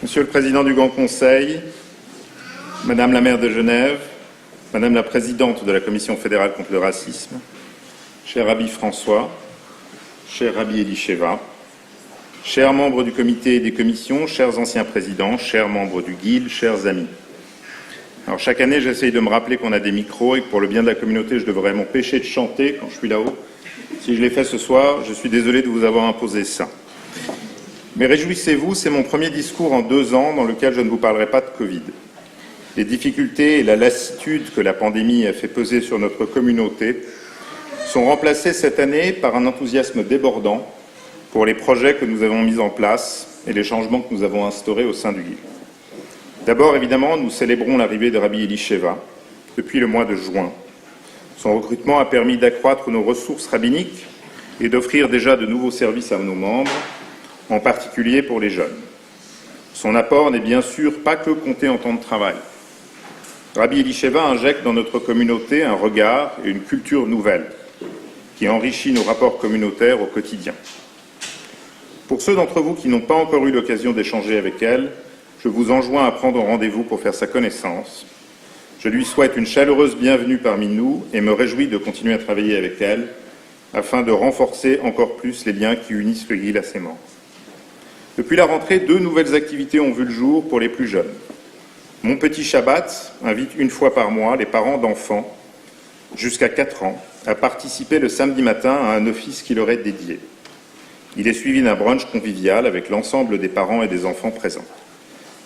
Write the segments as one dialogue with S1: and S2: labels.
S1: Monsieur le Président du Grand Conseil, Madame la maire de Genève, Madame la Présidente de la Commission fédérale contre le racisme, cher Rabbi François, cher Rabbi Elisheva, chers membres du comité et des commissions, chers anciens présidents, chers membres du GIL, chers amis. Alors chaque année, j'essaye de me rappeler qu'on a des micros et que pour le bien de la communauté, je devrais m'empêcher de chanter quand je suis là-haut. Si je l'ai fait ce soir, je suis désolé de vous avoir imposé ça. Mais réjouissez-vous, c'est mon premier discours en 2 ans dans lequel je ne vous parlerai pas de Covid. Les difficultés et la lassitude que la pandémie a fait peser sur notre communauté sont remplacées cette année par un enthousiasme débordant pour les projets que nous avons mis en place et les changements que nous avons instaurés au sein du GIL. D'abord, évidemment, nous célébrons l'arrivée de Rabbi Elisheva depuis le mois de juin. Son recrutement a permis d'accroître nos ressources rabbiniques et d'offrir déjà de nouveaux services à nos membres, en particulier pour les jeunes. Son apport n'est bien sûr pas que compté en temps de travail. Rabbi Elisheva injecte dans notre communauté un regard et une culture nouvelle qui enrichit nos rapports communautaires au quotidien. Pour ceux d'entre vous qui n'ont pas encore eu l'occasion d'échanger avec elle, je vous enjoins à prendre rendez-vous pour faire sa connaissance. Je lui souhaite une chaleureuse bienvenue parmi nous et me réjouis de continuer à travailler avec elle afin de renforcer encore plus les liens qui unissent le GIL à ses membres. Depuis la rentrée, 2 nouvelles activités ont vu le jour pour les plus jeunes. Mon Petit Shabbat invite 1 fois par mois les parents d'enfants jusqu'à 4 ans à participer le samedi matin à un office qui leur est dédié. Il est suivi d'un brunch convivial avec l'ensemble des parents et des enfants présents.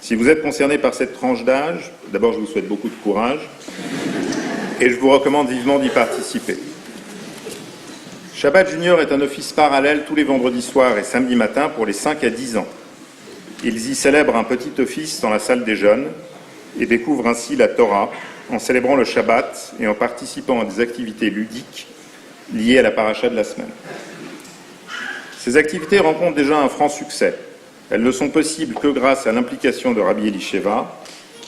S1: Si vous êtes concerné par cette tranche d'âge, d'abord je vous souhaite beaucoup de courage et je vous recommande vivement d'y participer. Shabbat Junior est un office parallèle tous les vendredis soirs et samedis matins pour les 5 à 10 ans. Ils y célèbrent un petit office dans la salle des jeunes et découvrent ainsi la Torah en célébrant le Shabbat et en participant à des activités ludiques liées à la paracha de la semaine. Ces activités rencontrent déjà un franc succès. Elles ne sont possibles que grâce à l'implication de Rabbi Elisheva,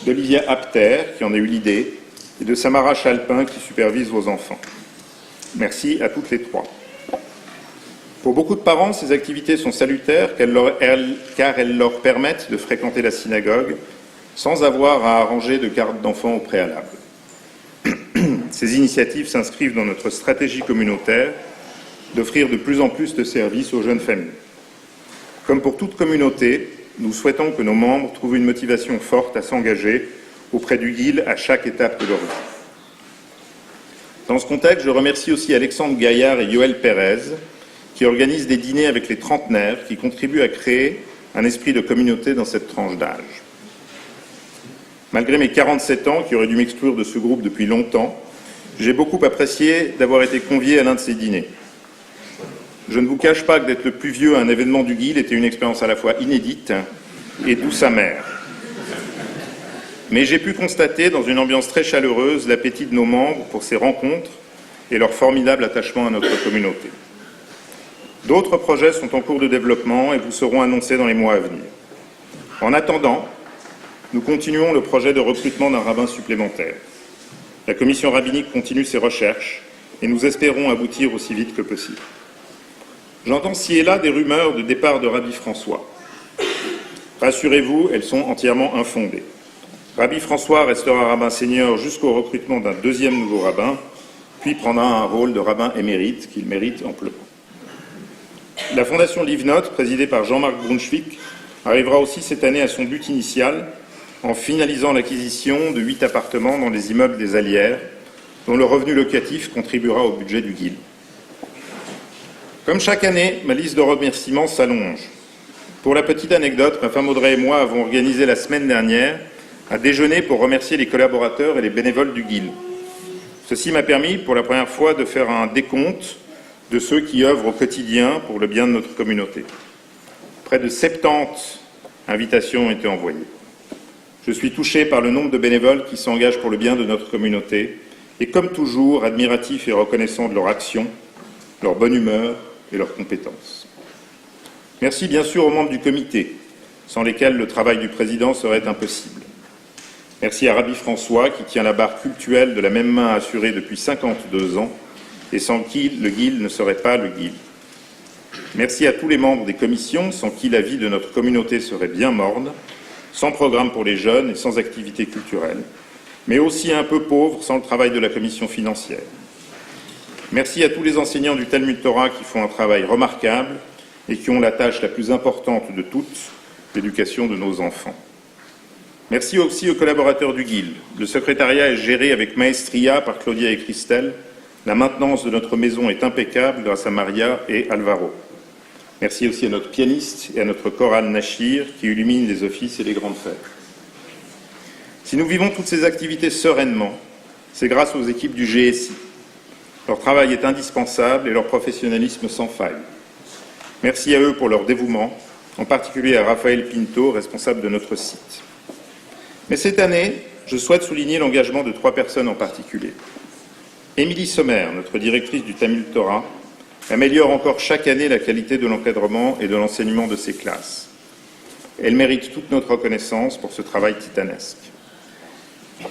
S1: d'Olivia Apter, qui en a eu l'idée, et de Samara Chalpin, qui supervise vos enfants. Merci à toutes les 3. Pour beaucoup de parents, ces activités sont salutaires car elles leur permettent de fréquenter la synagogue sans avoir à arranger de carte d'enfant au préalable. Ces initiatives s'inscrivent dans notre stratégie communautaire d'offrir de plus en plus de services aux jeunes familles. Comme pour toute communauté, nous souhaitons que nos membres trouvent une motivation forte à s'engager auprès du GIL à chaque étape de leur vie. Dans ce contexte, je remercie aussi Alexandre Gaillard et Yoël Pérez, qui organisent des dîners avec les trentenaires, qui contribuent à créer un esprit de communauté dans cette tranche d'âge. Malgré mes 47 ans, qui auraient dû m'exclure de ce groupe depuis longtemps, j'ai beaucoup apprécié d'avoir été convié à l'un de ces dîners. Je ne vous cache pas que d'être le plus vieux à un événement du GIL était une expérience à la fois inédite et douce amère. Mais j'ai pu constater, dans une ambiance très chaleureuse, l'appétit de nos membres pour ces rencontres et leur formidable attachement à notre communauté. D'autres projets sont en cours de développement et vous seront annoncés dans les mois à venir. En attendant, nous continuons le projet de recrutement d'un rabbin supplémentaire. La commission rabbinique continue ses recherches et nous espérons aboutir aussi vite que possible. J'entends ci et là des rumeurs de départ de Rabbi François. Rassurez-vous, elles sont entièrement infondées. Rabbi François restera rabbin senior jusqu'au recrutement d'un 2e nouveau rabbin, puis prendra un rôle de rabbin émérite qu'il mérite amplement. La fondation Livnot, présidée par Jean-Marc Brunswick, arrivera aussi cette année à son but initial en finalisant l'acquisition de 8 appartements dans les immeubles des Allières, dont le revenu locatif contribuera au budget du GIL. Comme chaque année, ma liste de remerciements s'allonge. Pour la petite anecdote, ma femme Audrey et moi avons organisé la semaine dernière un déjeuner pour remercier les collaborateurs et les bénévoles du GIL. Ceci m'a permis, pour la première fois, de faire un décompte de ceux qui œuvrent au quotidien pour le bien de notre communauté. Près de 70 invitations ont été envoyées. Je suis touché par le nombre de bénévoles qui s'engagent pour le bien de notre communauté et, comme toujours, admiratif et reconnaissant de leur action, leur bonne humeur et leurs compétences. Merci bien sûr aux membres du comité, sans lesquels le travail du président serait impossible. Merci à Rabbi François, qui tient la barre cultuelle de la même main assurée depuis 52 ans, et sans qui le GIL ne serait pas le GIL. Merci à tous les membres des commissions, sans qui la vie de notre communauté serait bien morne, sans programme pour les jeunes et sans activité culturelle, mais aussi un peu pauvre sans le travail de la commission financière. Merci à tous les enseignants du Talmud Torah qui font un travail remarquable et qui ont la tâche la plus importante de toutes, l'éducation de nos enfants. Merci aussi aux collaborateurs du Guild. Le secrétariat est géré avec maestria par Claudia et Christelle. La maintenance de notre maison est impeccable grâce à Maria et Alvaro. Merci aussi à notre pianiste et à notre chorale Nachir qui illumine les offices et les grandes fêtes. Si nous vivons toutes ces activités sereinement, c'est grâce aux équipes du GSI. Leur travail est indispensable et leur professionnalisme sans faille. Merci à eux pour leur dévouement, en particulier à Raphaël Pinto, responsable de notre site. Mais cette année, je souhaite souligner l'engagement de 3 personnes en particulier. Émilie Sommer, notre directrice du Talmud Torah, améliore encore chaque année la qualité de l'encadrement et de l'enseignement de ses classes. Elle mérite toute notre reconnaissance pour ce travail titanesque.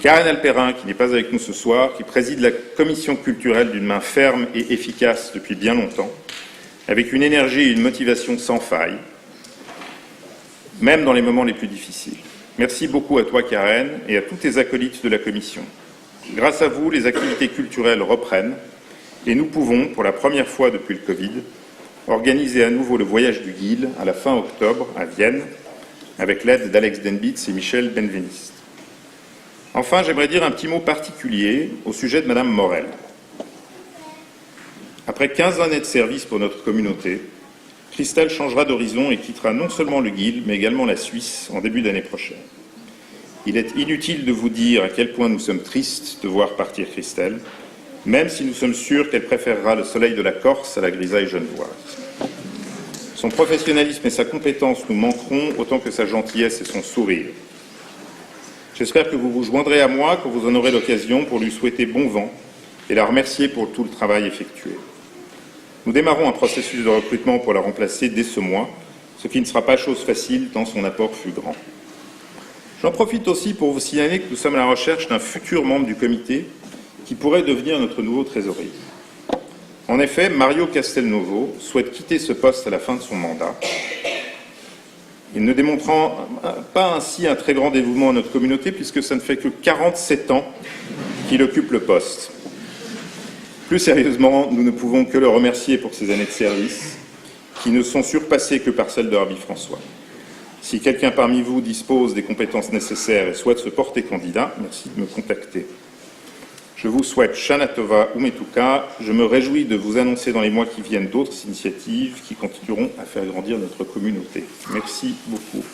S1: Karen Alperin, qui n'est pas avec nous ce soir, qui préside la commission culturelle d'une main ferme et efficace depuis bien longtemps, avec une énergie et une motivation sans faille, même dans les moments les plus difficiles. Merci beaucoup à toi, Karen, et à tous tes acolytes de la commission. Grâce à vous, les activités culturelles reprennent et nous pouvons, pour la première fois depuis le Covid, organiser à nouveau le voyage du Guild à la fin octobre à Vienne, avec l'aide d'Alex Denbitz et Michel Benveniste. Enfin, j'aimerais dire un petit mot particulier au sujet de Madame Morel. Après 15 années de service pour notre communauté, Christelle changera d'horizon et quittera non seulement le Guild, mais également la Suisse en début d'année prochaine. Il est inutile de vous dire à quel point nous sommes tristes de voir partir Christelle, même si nous sommes sûrs qu'elle préférera le soleil de la Corse à la grisaille genevoise. Son professionnalisme et sa compétence nous manqueront autant que sa gentillesse et son sourire. J'espère que vous vous joindrez à moi quand vous en aurez l'occasion pour lui souhaiter bon vent et la remercier pour tout le travail effectué. Nous démarrons un processus de recrutement pour la remplacer dès ce mois, ce qui ne sera pas chose facile tant son apport fut grand. J'en profite aussi pour vous signaler que nous sommes à la recherche d'un futur membre du comité qui pourrait devenir notre nouveau trésorier. En effet, Mario Castelnuovo souhaite quitter ce poste à la fin de son mandat. Il ne démontrant pas ainsi un très grand dévouement à notre communauté puisque ça ne fait que 47 ans qu'il occupe le poste. Plus sérieusement, nous ne pouvons que le remercier pour ses années de service, qui ne sont surpassées que par celles de Rabbi François. Si quelqu'un parmi vous dispose des compétences nécessaires et souhaite se porter candidat, merci de me contacter. Je vous souhaite Shana Tova Umetuka. Je me réjouis de vous annoncer dans les mois qui viennent d'autres initiatives qui continueront à faire grandir notre communauté. Merci beaucoup.